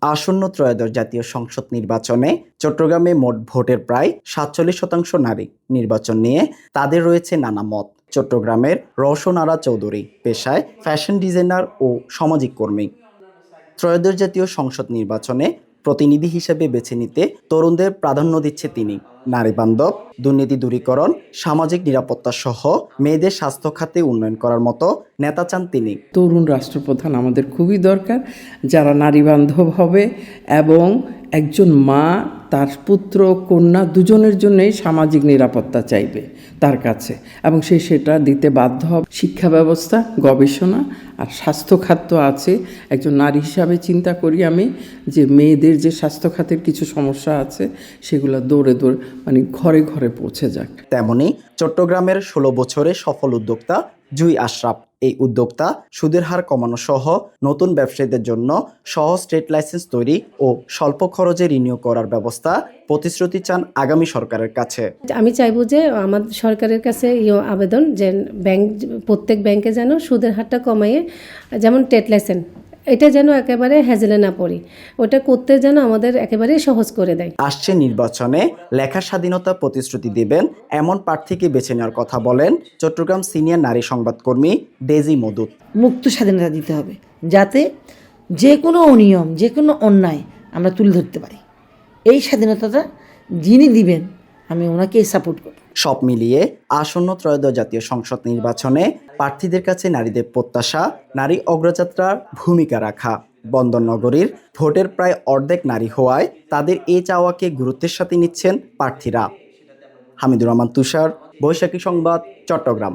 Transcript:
আসন্ন ত্রয়োদশ জাতীয় সংসদ নির্বাচনে চট্টগ্রামে মোট ভোটের প্রায় ৪৭% নারী। নির্বাচন নিয়ে তাদের রয়েছে নানা মত। চট্টগ্রামের রওশন আরা চৌধুরী পেশায় ফ্যাশন ডিজাইনার ও সামাজিক কর্মী। ত্রয়োদশ জাতীয় সংসদ নির্বাচনে প্রতিনিধি হিসেবে বেছে নিতে তরুণদের প্রাধান্য দিচ্ছে তিনি। নারী বান্ধব, দুর্নীতি দূরীকরণ, সামাজিক নিরাপত্তা সহ মেয়েদের স্বাস্থ্য খাতে উন্নয়ন করার মতো নেতা চান তিনি। তরুণ রাষ্ট্রপ্রধান আমাদের খুবই দরকার, যারা নারী বান্ধব হবে এবং একজন মা তার পুত্র কন্যা দুজনের জন্যই সামাজিক নিরাপত্তা চাইবে তার কাছে, এবং সে সেটা দিতে বাধ্য হবে। শিক্ষা ব্যবস্থা, গবেষণা আর স্বাস্থ্য খাত আছে। একজন নারী হিসাবে চিন্তা করি আমি যে মেয়েদের যে স্বাস্থ্য খাতের কিছু সমস্যা আছে সেগুলো দৌড়ে মানে ঘরে ঘরে পৌঁছে যাক। তেমনি চট্টগ্রামের 16 বছরে সফল উদ্যোক্তা জুই আশরাফ। এই উদ্যোক্তা সুদের হার কমানো সহ নতুন ব্যবসায়ীদের জন্য সহজ ট্রেড লাইসেন্স তৈরি ও স্বল্প খরচে রিনিউ করার ব্যবস্থা প্রতিশ্রুতি চান আগামী সরকারের কাছে। আমি চাইবো যে আমাদের সরকারের কাছে আবেদন যে প্রত্যেক ব্যাংকে যেন সুদের হারটা কমাইয়ে, যেমন ট্রেড লাইসেন্স এটা যেন একেবারে হ্যাজেলে না পড়ি, ওটা করতে যেন আমাদের একেবারে সহজ করে দেয়। আসছে নির্বাচনে লেখার স্বাধীনতা প্রতিশ্রুতি দেবেন এমন প্রার্থীকে বেছে নেওয়ার কথা বলেন চট্টগ্রাম সিনিয়র নারী সংবাদকর্মী ডেজি মদুদ। মুক্ত স্বাধীনতা দিতে হবে, যাতে যে কোনো অনিয়ম, যে কোনো অন্যায় আমরা তুলে ধরতে পারি। এই স্বাধীনতাটা যিনি দিবেন আমি ওনাকে সাপোর্ট করব। সব মিলিয়ে আসন্ন ত্রয়োদশ জাতীয় সংসদ নির্বাচনে প্রার্থীদের কাছে নারীদের প্রত্যাশা, নারী অগ্রযাত্রার ভূমিকা রাখা। বন্দরনগরীর ভোটের প্রায় অর্ধেক নারী হওয়ায় তাদের এই চাওয়াকে গুরুত্বের সাথে নিচ্ছেন প্রার্থীরা। হামিদুর রহমান তুষার, বৈশাখী সংবাদ, চট্টগ্রাম।